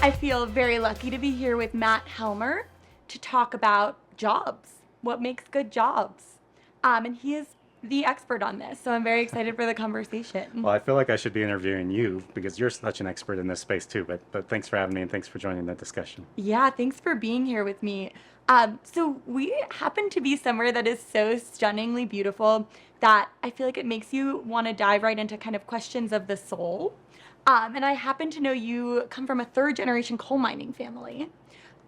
I feel very lucky to be here with Matt Helmer to talk about jobs, what makes good jobs. And he is the expert on this, so I'm very excited for the conversation. Well, I feel like I should be interviewing you because you're such an expert in this space too. But thanks for having me and thanks for joining the discussion. Yeah, thanks for being here with me. So we happen to be somewhere that is so stunningly beautiful that I feel like it makes you want to dive right into kind of questions of the soul. And I happen to know you come from a third generation coal mining family.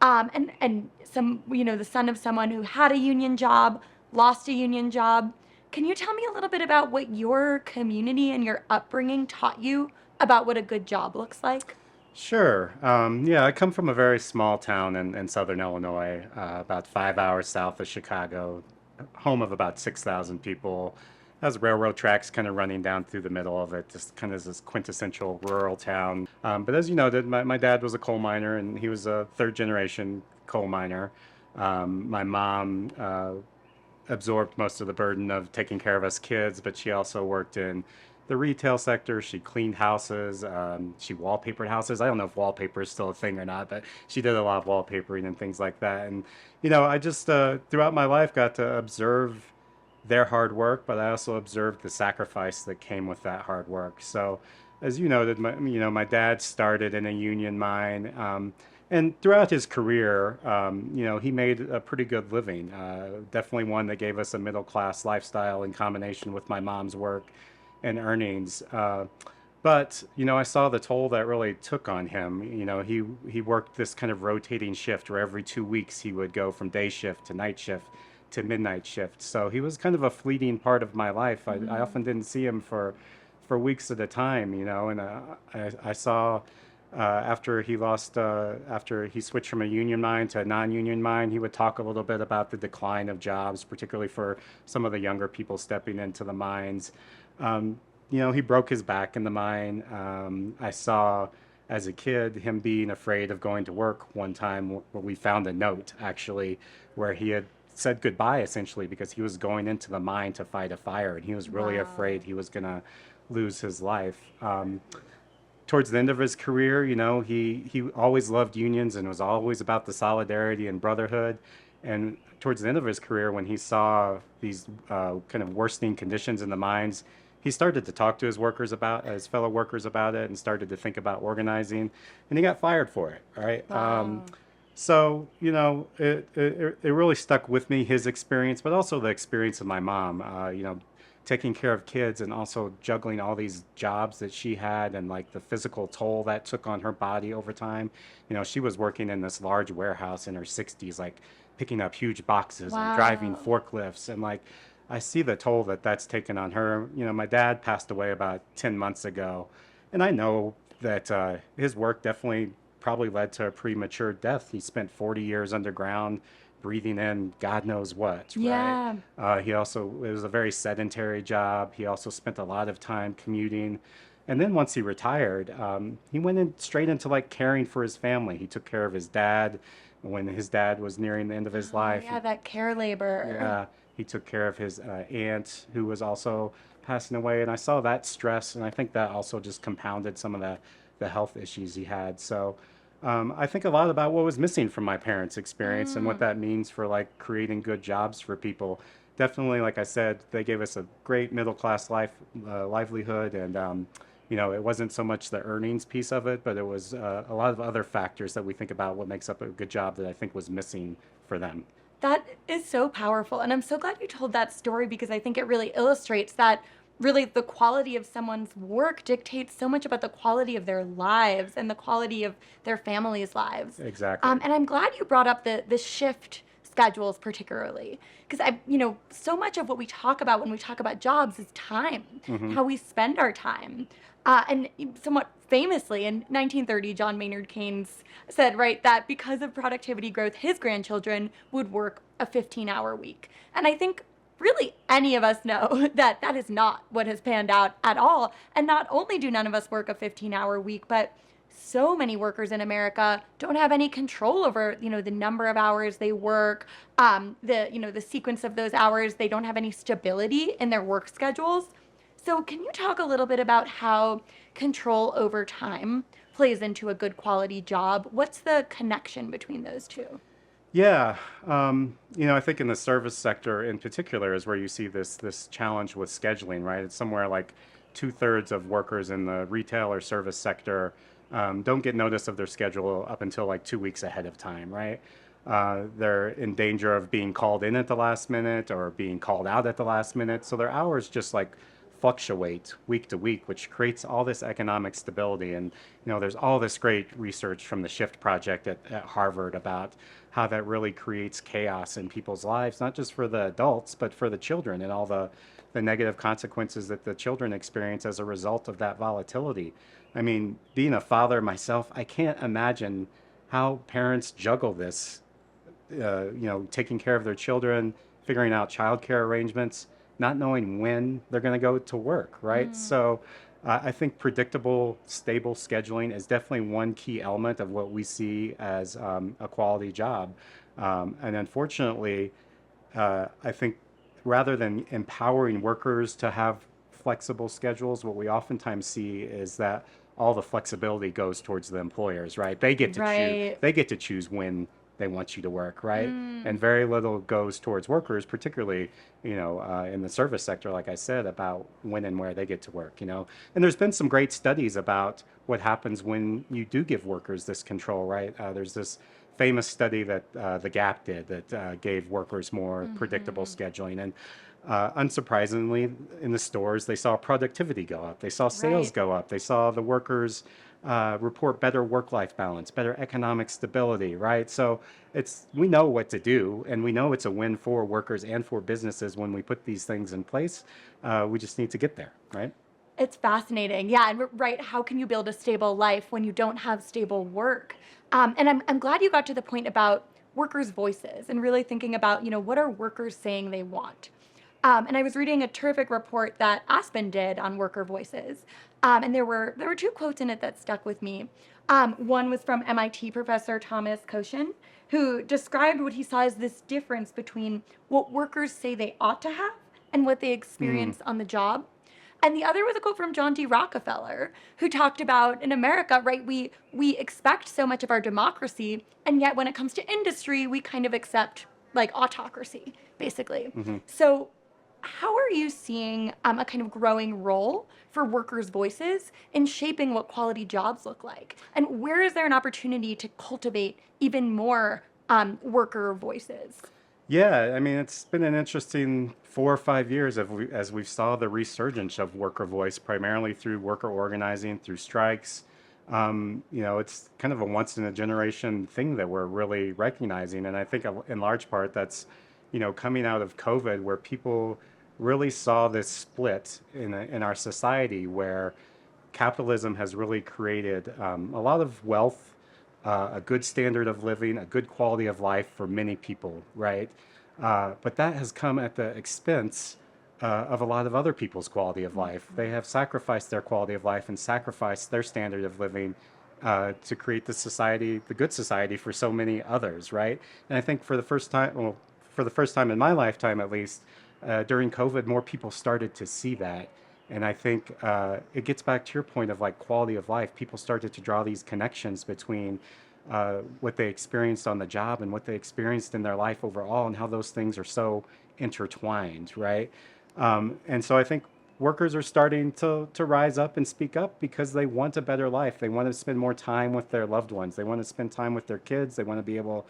And some, the son of someone who had a union job, lost a union job. Can you tell me a little bit about what your community and your upbringing taught you about what a good job looks like? Sure. Yeah, I come from a very small town in southern Illinois, about 5 hours south of Chicago, home of about 6,000 people. Has railroad tracks kind of running down through the middle of it, just kind of this quintessential rural town. But as you noted, my dad was a coal miner and he was a third generation coal miner. My mom absorbed most of the burden of taking care of us kids, but she also worked in the retail sector. She cleaned houses. She wallpapered houses. I don't know if wallpaper is still a thing or not, but she did a lot of wallpapering and things like that. And, I just, throughout my life, got to observe their hard work, but I also observed the sacrifice that came with that hard work. So, as you noted, my dad started in a union mine. And throughout his career, he made a pretty good living. Definitely one that gave us a middle class lifestyle in combination with my mom's work and earnings. But I saw the toll that really took on him. He worked this kind of rotating shift where every 2 weeks he would go from day shift to night shift to midnight shift. So he was kind of a fleeting part of my life. I often didn't see him for weeks at a time. And I saw after he switched from a union mine to a non-union mine, he would talk a little bit about the decline of jobs, particularly for some of the younger people stepping into the mines. He broke his back in the mine. I saw as a kid him being afraid of going to work one time where we found a note actually where he had said goodbye essentially because he was going into the mine to fight a fire and he was really Wow. afraid he was going to lose his life. Towards the end of his career, he always loved unions and was always about the solidarity and brotherhood. And towards the end of his career, when he saw these kind of worsening conditions in the mines, he started to talk to his fellow workers about it, and started to think about organizing. And he got fired for it. Right. Wow. So it really stuck with me, his experience, but also the experience of my mom. Taking care of kids and also juggling all these jobs that she had and like the physical toll that took on her body over time. She was working in this large warehouse in her 60s, like picking up huge boxes and driving Wow. forklifts. And like, I see the toll that that's taken on her. My dad passed away about 10 months ago. And I know that his work definitely probably led to a premature death. He spent 40 years underground breathing in God knows what, right? Yeah. It was a very sedentary job. He also spent a lot of time commuting. And then once he retired, he went in straight into like caring for his family. He took care of his dad when his dad was nearing the end of his Oh, life. yeah, that care labor. Yeah, he took care of his aunt who was also passing away. And I saw that stress, and I think that also just compounded some of the health issues he had. So I think a lot about what was missing from my parents' experience and what Mm. that means for like creating good jobs for people. Definitely, like I said, they gave us a great middle class livelihood, and it wasn't so much the earnings piece of it, but it was a lot of other factors that we think about what makes up a good job that I think was missing for them. That is so powerful. And I'm so glad you told that story because I think it really illustrates that really the quality of someone's work dictates so much about the quality of their lives and the quality of their families' lives. Exactly. And I'm glad you brought up the shift schedules particularly because so much of what we talk about when we talk about jobs is time, Hmm. how we spend our time. And somewhat famously in 1930, John Maynard Keynes said, right, that because of productivity growth, his grandchildren would work a 15-hour week. And I think really any of us know that that is not what has panned out at all. And not only do none of us work a 15-hour week, but so many workers in America don't have any control over, the number of hours they work, the sequence of those hours. They don't have any stability in their work schedules. So can you talk a little bit about how control over time plays into a good quality job. What's the connection between those two? Yeah, I think in the service sector in particular is where you see this challenge with scheduling, right? It's somewhere like 2/3 of workers in the retail or service sector don't get notice of their schedule up until like 2 weeks ahead of time, right? They're in danger of being called in at the last minute or being called out at the last minute, so their hours just like fluctuate week to week, which creates all this economic stability. And there's all this great research from the Shift Project at Harvard about how that really creates chaos in people's lives, not just for the adults, but for the children and all the negative consequences that the children experience as a result of that volatility. I mean, being a father myself, I can't imagine how parents juggle this, taking care of their children, figuring out childcare arrangements, not knowing when they're going to go to work, right? So I think predictable, stable scheduling is definitely one key element of what we see as a quality job. And unfortunately, I think rather than empowering workers to have flexible schedules, what we oftentimes see is that all the flexibility goes towards the employers, right? They get to choose. Right. They get to choose when they want you to work, right? And very little goes towards workers, particularly in the service sector, like I said, about when and where they get to work. And there's been some great studies about what happens when you do give workers this control, right? There's this famous study that the Gap did that gave workers more predictable scheduling. And unsurprisingly, in the stores, they saw productivity go up, they saw sales Right. go up, they saw the workers report better work-life balance, better economic stability, right? So we know what to do, and we know it's a win for workers and for businesses when we put these things in place. We just need to get there, right? It's fascinating. Yeah, and right, how can you build a stable life when you don't have stable work? And I'm glad you got to the point about workers' voices and really thinking about, what are workers saying they want? And I was reading a terrific report that Aspen did on worker voices, and there were two quotes in it that stuck with me. One was from MIT professor Thomas Koshin, who described what he saw as this difference between what workers say they ought to have and what they Mm, experience on the job. And the other was a quote from John D. Rockefeller, who talked about in America, right, we expect so much of our democracy, and yet when it comes to industry, we kind of accept like autocracy, basically. mhm. So how are you seeing a kind of growing role for workers' voices in shaping what quality jobs look like? And where is there an opportunity to cultivate even more worker voices? Yeah, I mean, it's been an interesting 4 or 5 years as we've saw the resurgence of worker voice, primarily through worker organizing, through strikes. It's kind of a once in a generation thing that we're really recognizing, and I think in large part that's, coming out of COVID, where people really saw this split in our society, where capitalism has really created a lot of wealth, a good standard of living, a good quality of life for many people, right? But that has come at the expense of a lot of other people's quality of life. They have sacrificed their quality of life and sacrificed their standard of living to create the society, the good society for so many others, right? And I think for the first time in my lifetime at least, during COVID, more people started to see that. And I think it gets back to your point of like quality of life. People started to draw these connections between what they experienced on the job and what they experienced in their life overall, and how those things are so intertwined, right? And so I think workers are starting to rise up and speak up because they want a better life. They want to spend more time with their loved ones. They want to spend time with their kids. They want to be able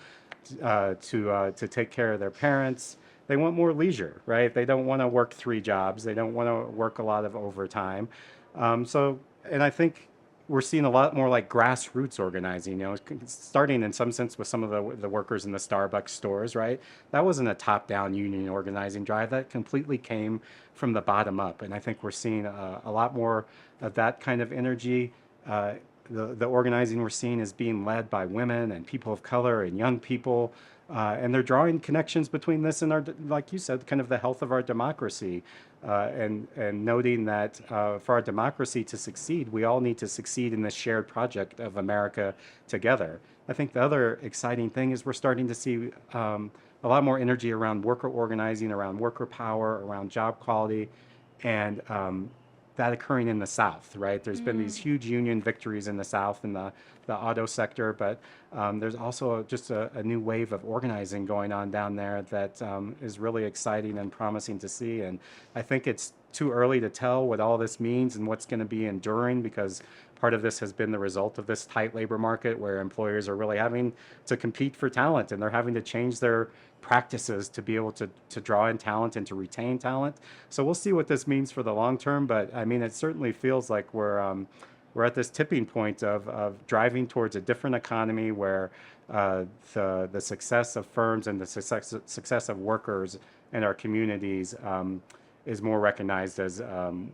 to take care of their parents. They want more leisure, right? They don't want to work three jobs. They don't want to work a lot of overtime. And I think we're seeing a lot more like grassroots organizing, starting in some sense with some of the workers in the Starbucks stores, right? That wasn't a top-down union organizing drive. That completely came from the bottom up. And I think we're seeing a lot more of that kind of energy. The organizing we're seeing is being led by women and people of color and young people. And they're drawing connections between this and like you said, kind of the health of our democracy, and noting that for our democracy to succeed, we all need to succeed in this shared project of America together. I think the other exciting thing is we're starting to see a lot more energy around worker organizing, around worker power, around job quality, and that occurring in the South, right? There's been these huge union victories in the South in the auto sector, but there's also just a new wave of organizing going on down there that is really exciting and promising to see. And I think it's too early to tell what all this means and what's going to be enduring, because part of this has been the result of this tight labor market where employers are really having to compete for talent, and they're having to change their practices to be able to draw in talent and to retain talent. So we'll see what this means for the long term, but I mean, it certainly feels like we're at this tipping point of driving towards a different economy where the success of firms and the success of workers in our communities is more recognized as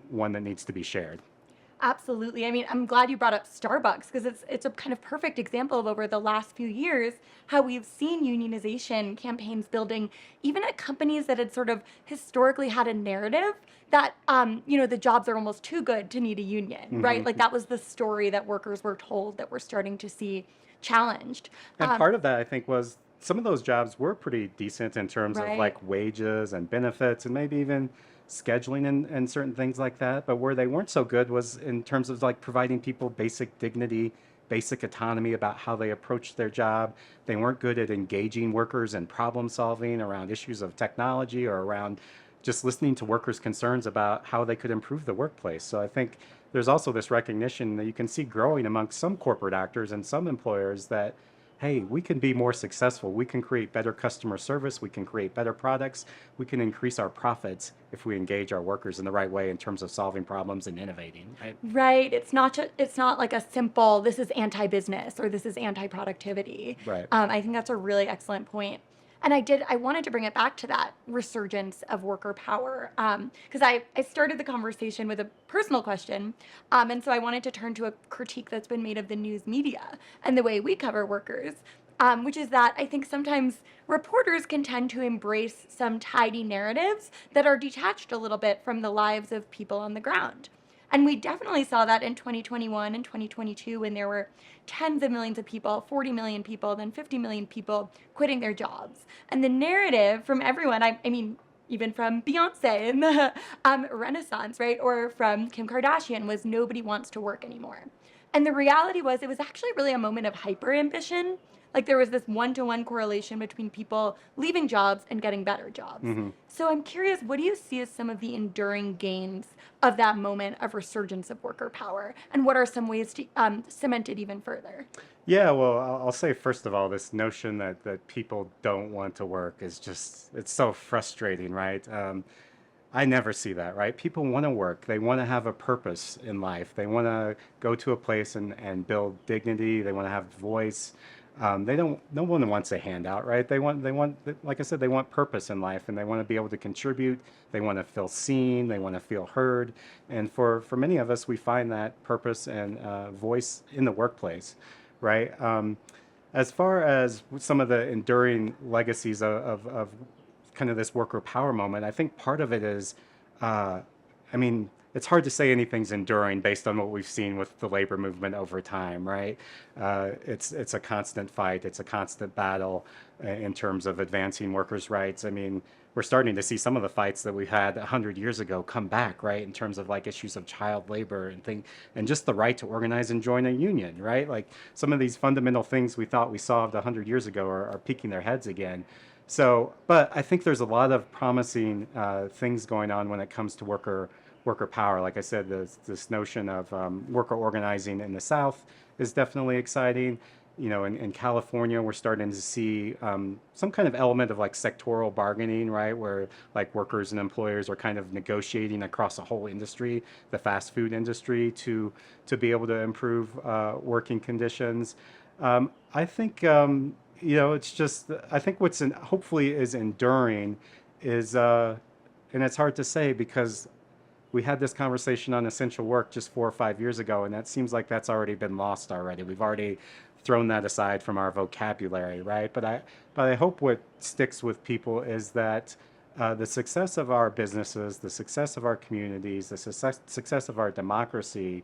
one that needs to be shared. Absolutely. I mean, I'm glad you brought up Starbucks because it's a kind of perfect example of over the last few years how we've seen unionization campaigns building even at companies that had sort of historically had a narrative that the jobs are almost too good to need a union, right? Like that was the story that workers were told that we're starting to see challenged. And part of that, I think, was some of those jobs were pretty decent in terms of Right. like wages and benefits and maybe even scheduling and certain things like that. But where they weren't so good was in terms of like providing people basic dignity, basic autonomy about how they approached their job. They weren't good at engaging workers and problem solving around issues of technology or around just listening to workers' concerns about how they could improve the workplace. So I think there's also this recognition that you can see growing amongst some corporate actors and some employers that, hey, we can be more successful. We can create better customer service. We can create better products. We can increase our profits if we engage our workers in the right way in terms of solving problems and innovating. Right? Right. It's not like a simple, this is anti-business or this is anti-productivity. Right. I think that's a really excellent point. And I wanted to bring it back to that resurgence of worker power. Because I started the conversation with a personal question. And so I wanted to turn to a critique that's been made of the news media and the way we cover workers. Which is that I think sometimes reporters can tend to embrace some tidy narratives that are detached a little bit from the lives of people on the ground. And we definitely saw that in 2021 and 2022 when there were tens of millions of people, 40 million people, then 50 million people quitting their jobs. And the narrative from everyone, I mean, even from Beyonce in the Renaissance, right? Or from Kim Kardashian, was nobody wants to work anymore. And the reality was, it was actually really a moment of hyper ambition. Like there was this one-to-one correlation between people leaving jobs and getting better jobs. So I'm curious, what do you see as some of the enduring gains of that moment of resurgence of worker power? And what are some ways to cement it even further? Yeah, well, I'll say first of all, this notion that people don't want to work is just, it's so frustrating, right? I never see that, right? People want to work. They want to have a purpose in life. They want to go to a place and build dignity. They want to have voice. They don't, no one wants a handout, right? Like I said, they want purpose in life and they want to be able to contribute. They want to feel seen. They want to feel heard. And for many of us, we find that purpose and voice in the workplace, right? As far as some of the enduring legacies of kind of this worker power moment, I think part of it is, I mean, it's hard to say anything's enduring based on what we've seen with the labor movement over time, right? It's a constant fight. It's a constant battle in terms of advancing workers' rights. I mean, we're starting to see some of the fights that we had 100 years ago come back, right? In terms of like issues of child labor and just the right to organize and join a union, right? Like some of these fundamental things we thought we solved 100 years ago are peeking their heads again. So, but I think there's a lot of promising things going on when it comes to worker power. Like I said, this notion of worker organizing in the South is definitely exciting. You know, in California, we're starting to see some kind of element of like sectoral bargaining, right? Where like workers and employers are kind of negotiating across a whole industry, the fast food industry, to be able to improve working conditions. I think it's just I think hopefully is enduring is and it's hard to say because we had this conversation on essential work just 4 or 5 years ago, and that seems like that's already been lost already. We've already thrown that aside from our vocabulary, right? But I hope what sticks with people is that the success of our businesses, the success of our communities, the success of our democracy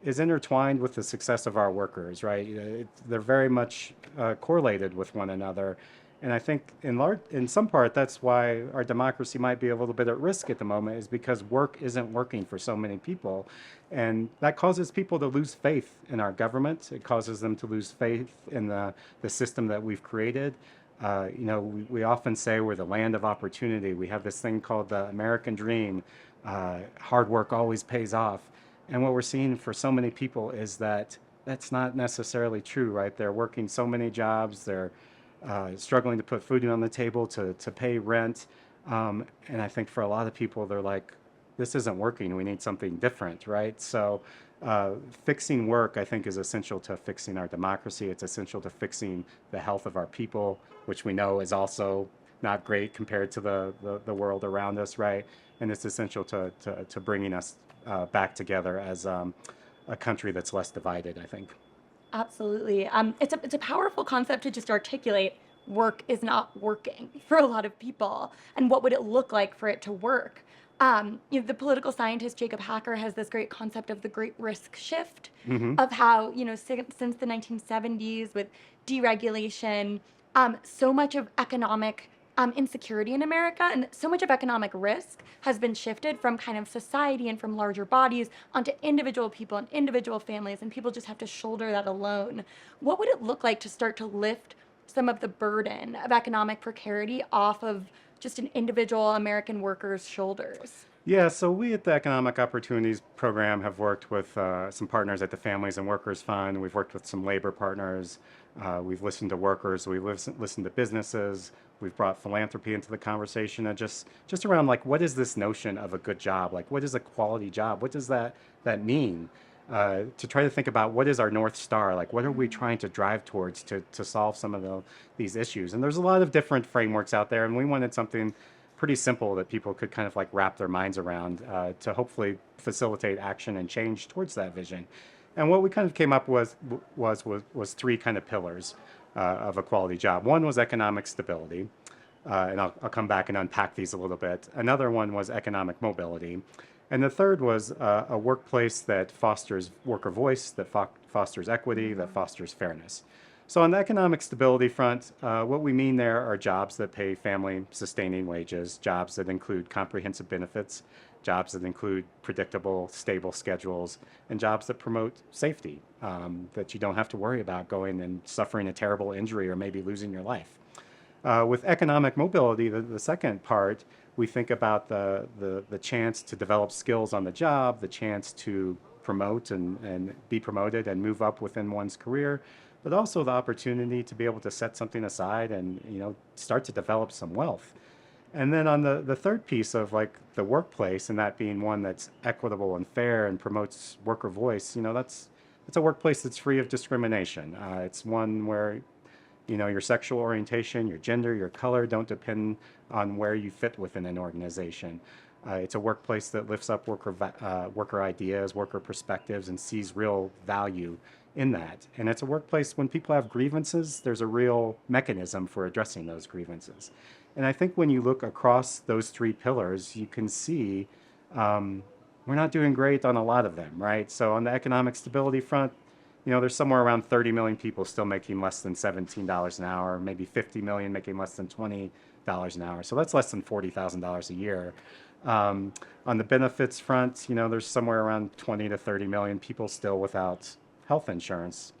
is intertwined with the success of our workers, right? They're very much correlated with one another. And I think in some part, that's why our democracy might be a little bit at risk at the moment, is because work isn't working for so many people. And that causes people to lose faith in our government. It causes them to lose faith in the system that we've created. We often say we're the land of opportunity. We have this thing called the American dream. Hard work always pays off. And what we're seeing for so many people is that that's not necessarily true, right? They're working so many jobs. They're struggling to put food on the table, to pay rent. And I think for a lot of people, they're like, this isn't working. We need something different, right? So fixing work, I think, is essential to fixing our democracy. It's essential to fixing the health of our people, which we know is also not great compared to the world around us, right? And it's essential to bringing us back together as a country that's less divided, I think. Absolutely. It's a powerful concept to just articulate work is not working for a lot of people, and what would it look like for it to work? The political scientist Jacob Hacker has this great concept of the great risk shift, Hmm. of how, since the 1970s with deregulation, so much of economic insecurity in America and so much of economic risk has been shifted from kind of society and from larger bodies onto individual people and individual families, and people just have to shoulder that alone. What would it look like to start to lift some of the burden of economic precarity off of just an individual American worker's shoulders? Yeah, so we at the Economic Opportunities Program have worked with some partners at the Families and Workers Fund. We've worked with some labor partners. We've listened to workers. We've listened to businesses. We've brought philanthropy into the conversation, and just around like, what is this notion of a good job? Like, what is a quality job? What does that mean? To try to think about what is our North Star? Like, what are we trying to drive towards to solve some of these issues? And there's a lot of different frameworks out there, and we wanted something pretty simple that people could kind of like wrap their minds around to hopefully facilitate action and change towards that vision. And what we kind of came up with was three kind of pillars of a quality job. One was economic stability, and I'll come back and unpack these a little bit. Another one was economic mobility. And the third was a workplace that fosters worker voice, that fosters equity, that fosters fairness. So on the economic stability front, what we mean there are jobs that pay family-sustaining wages, jobs that include comprehensive benefits, jobs that include predictable, stable schedules, and jobs that promote safety, that you don't have to worry about going and suffering a terrible injury or maybe losing your life. With economic mobility, the second part, we think about the chance to develop skills on the job, the chance to promote and be promoted and move up within one's career, but also the opportunity to be able to set something aside and start to develop some wealth. And then on the third piece of like the workplace, and that being one that's equitable and fair and promotes worker voice, that's a workplace that's free of discrimination. It's one where your sexual orientation, your gender, your color don't depend on where you fit within an organization. It's a workplace that lifts up worker ideas, worker perspectives, and sees real value in that. And it's a workplace when people have grievances, there's a real mechanism for addressing those grievances. And I think when you look across those three pillars, you can see we're not doing great on a lot of them, right? So on the economic stability front, there's somewhere around 30 million people still making less than $17 an hour, maybe 50 million making less than $20 an hour. So that's less than $40,000 a year. On the benefits front, there's somewhere around 20 to 30 million people still without health insurance.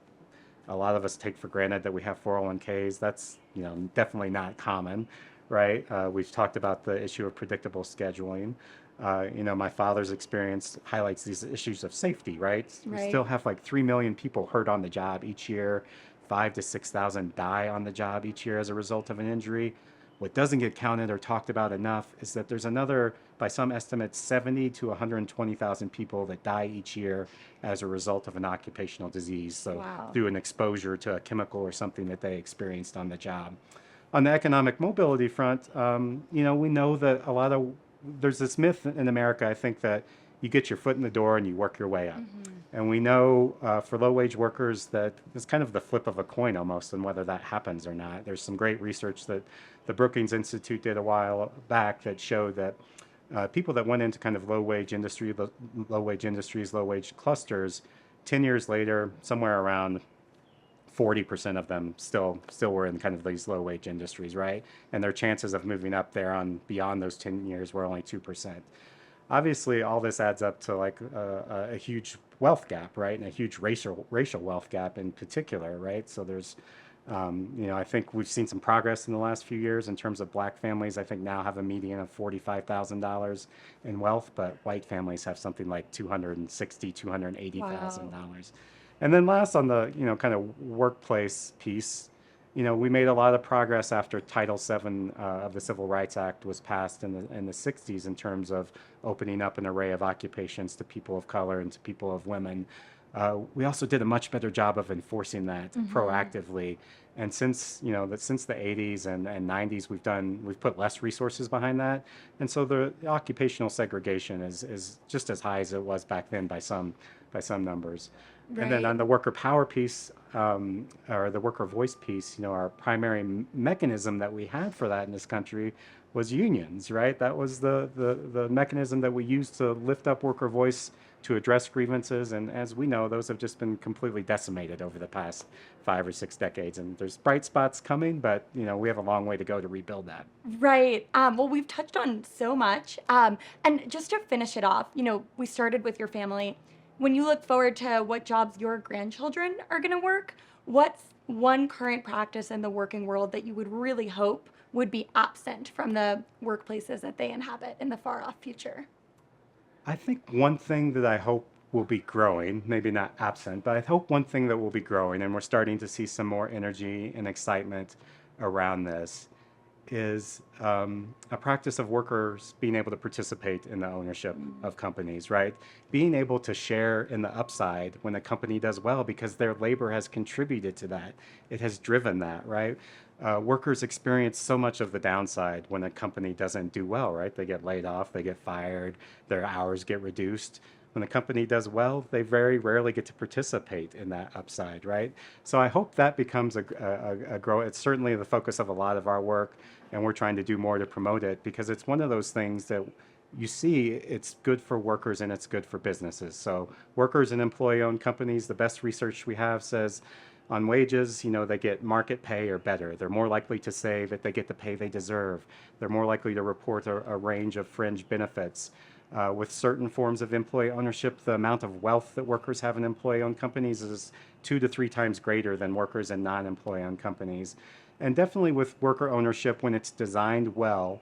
A lot of us take for granted that we have 401ks. That's, definitely not common, right? We've talked about the issue of predictable scheduling. My father's experience highlights these issues of safety, right? We Right. still have like 3 million people hurt on the job each year. 5 to 6,000 die on the job each year as a result of an injury. What doesn't get counted or talked about enough is that there's another, by some estimates, 70 to 120,000 people that die each year as a result of an occupational disease. So Wow. through an exposure to a chemical or something that they experienced on the job. On the economic mobility front, we know that there's this myth in America, I think, that you get your foot in the door and you work your way up. And we know for low-wage workers that it's kind of the flip of a coin almost on whether that happens or not. There's some great research that the Brookings Institute did a while back that showed that people that went into kind of low-wage industries, low-wage clusters, 10 years later, somewhere around 40% of them still were in kind of these low wage industries, right? And their chances of moving up there on beyond those 10 years were only 2%. Obviously, all this adds up to like a huge wealth gap, right? And a huge racial wealth gap in particular, right? So there's, I think we've seen some progress in the last few years in terms of black families. I think now have a median of $45,000 in wealth, but white families have something like $260,000, Wow. $280,000. And then last on the, kind of workplace piece, we made a lot of progress after Title VII of the Civil Rights Act was passed in the 60s in terms of opening up an array of occupations to people of color and to people of women. We also did a much better job of enforcing that proactively. And since the 80s and 90s, we've put less resources behind that. And so the occupational segregation is just as high as it was back then by some numbers. And then Right. on the worker power piece, or the worker voice piece, our primary mechanism that we had for that in this country was unions, right? That was the mechanism that we used to lift up worker voice to address grievances. And as we know, those have just been completely decimated over the past 5 or 6 decades. And there's bright spots coming, but we have a long way to go to rebuild that. Right. Well, we've touched on so much. And just to finish it off, we started with your family. When you look forward to what jobs your grandchildren are going to work, what's one current practice in the working world that you would really hope would be absent from the workplaces that they inhabit in the far off future? I think one thing that I hope will be growing, maybe not absent, but I hope one thing that will be growing, and we're starting to see some more energy and excitement around this, is a practice of workers being able to participate in the ownership of companies, right? Being able to share in the upside when a company does well because their labor has contributed to that. It has driven that, right? Workers experience so much of the downside when a company doesn't do well, right? They get laid off, they get fired, their hours get reduced. When a company does well, they very rarely get to participate in that upside, right? So I hope that becomes a grow. It's certainly the focus of a lot of our work, and we're trying to do more to promote it because it's one of those things that you see it's good for workers and it's good for businesses. So workers and employee-owned companies, the best research we have says on wages, they get market pay or better. They're more likely to save if they get the pay they deserve. They're more likely to report a range of fringe benefits. With certain forms of employee ownership, the amount of wealth that workers have in employee-owned companies is 2 to 3 times greater than workers in non-employee-owned companies. And definitely with worker ownership, when it's designed well,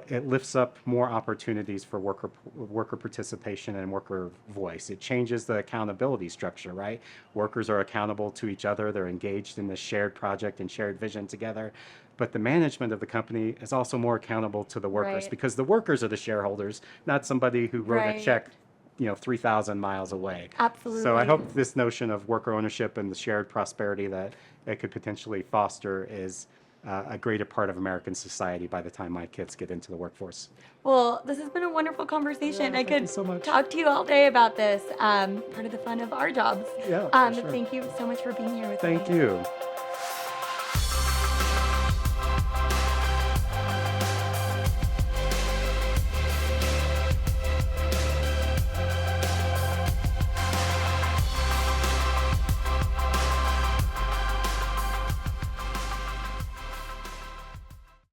it lifts up more opportunities for worker participation and worker voice. It changes the accountability structure, right? Workers are accountable to each other. They're engaged in this shared project and shared vision together. But the management of the company is also more accountable to the workers Right. because the workers are the shareholders, not somebody who wrote a Right. check 3,000 miles away. So I Absolutely. hope this notion of worker ownership and the shared prosperity that it could potentially foster is a greater part of American society by the time my kids get into the workforce. Well, this has been a wonderful conversation. Yeah, I thank you could so much. talk to you all day about this. Part of the fun of our jobs. Yeah, for sure. Thank you so much for being here with Thank me. you.